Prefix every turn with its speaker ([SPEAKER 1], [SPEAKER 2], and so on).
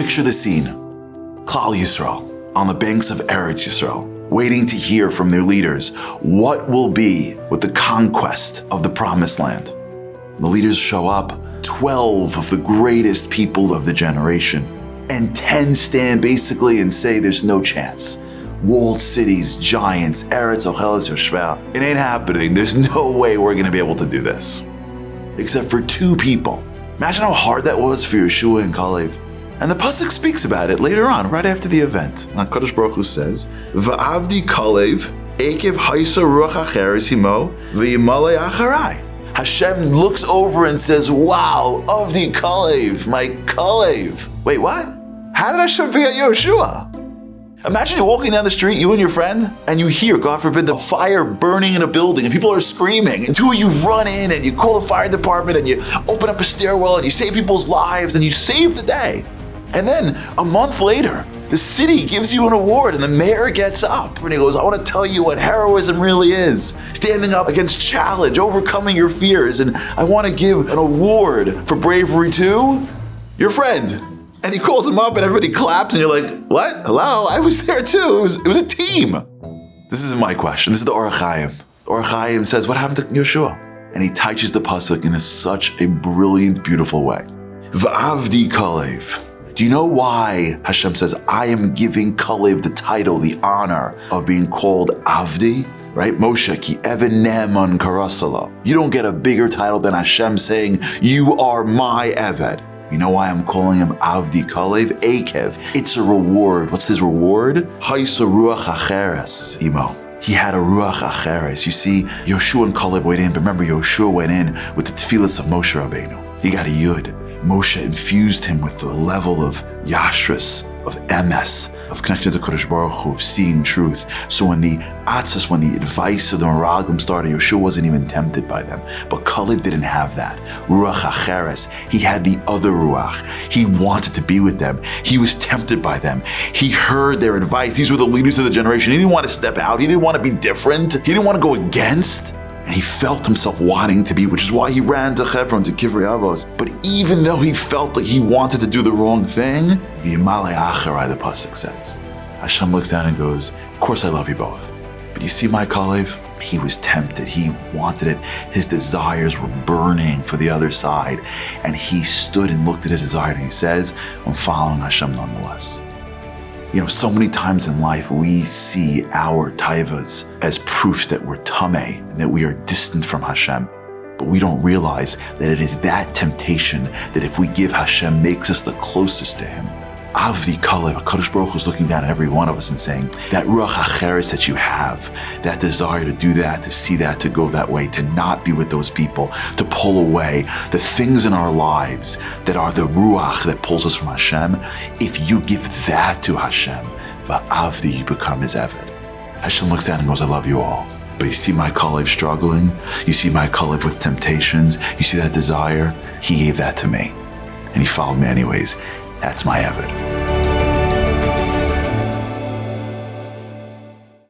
[SPEAKER 1] Picture the scene. Klal Yisrael on the banks of Eretz Yisrael, waiting to hear from their leaders what will be with the conquest of the promised land. The leaders show up, 12 of the greatest people of the generation, and 10 stand basically and say there's no chance. Walled cities, giants, Eretz Ocheles Yoshveh. It ain't happening. There's no way we're going to be able to do this. Except for 2 people. Imagine how hard that was for Yeshua and Kalev. And the pasuk speaks about it later on, right after the event. HaKadosh Baruch Hu says, "Va'avdi Kalev ekev haisa ruach acheres himo v'yimalei acharai." Hashem looks over and says, "Wow, Avdi Kalev, my Kalev." Wait, what? How did Hashem forget Yeshua? Imagine you're walking down the street, you and your friend, and you hear, God forbid, the fire burning in a building and people are screaming. And 2 of you run in and you call the fire department and you open up a stairwell and you save people's lives and you save the day. And then a month later, the city gives you an award and the mayor gets up and he goes, "I want to tell you what heroism really is. Standing up against challenge, overcoming your fears. And I want to give an award for bravery to your friend." And he calls him up and everybody claps and you're like, "What? Hello? I was there too. It was a team." This isn't my question. This is the Or HaChaim. The Or HaChaim says, what happened to Yeshua? And he touches the pasuk in such a brilliant, beautiful way. V'avdi Kalev. Do you know why Hashem says, I am giving Kalev the title, the honor of being called Avdi? Right? Moshe, ki even ne'eman karasala. You don't get a bigger title than Hashem saying, you are my Eved. You know why I'm calling him Avdi Kalev? Akev. It's a reward. What's his reward? Haisa ruach acheres, Imo. He had a ruach acheres. You see, Yoshua and Kalev went in, but remember, Yoshua went in with the tefillas of Moshe Rabbeinu. He got a yud. Moshe infused him with the level of yashris, of emes, of connecting to Kodesh Baruch Hu, of seeing truth. So when the atzas, when the advice of the Meraglim started, Yeshua wasn't even tempted by them. But Kalev didn't have that. Ruach acheres. He had the other ruach. He wanted to be with them. He was tempted by them. He heard their advice. These were the leaders of the generation. He didn't want to step out. He didn't want to be different. He didn't want to go against. And he felt himself wanting to be, which is why he ran to Hebron, to Kivrei Avos. But even though he felt that he wanted to do the wrong thing, V'yimalei acharai, the pasuk says. Hashem looks down and goes, of course I love you both. But you see my Kalev? He was tempted. He wanted it. His desires were burning for the other side. And he stood and looked at his desire and he says, I'm following Hashem nonetheless. You know, so many times in life we see our taivas as proofs that we're tameh and that we are distant from Hashem. But we don't realize that it is that temptation that if we give Hashem makes us the closest to Him. Avdi Kalev, HaKadosh Baruch Hu is looking down at every one of us and saying, that ruach acheres that you have, that desire to do that, to see that, to go that way, to not be with those people, to pull away, the things in our lives that are the ruach that pulls us from Hashem, if you give that to Hashem, va'avdi, you become His Eved. Hashem looks down and goes, I love you all. But you see my Kalev struggling, you see my Kalev with temptations, you see that desire, He gave that to me. And He followed me anyways. That's my Eved.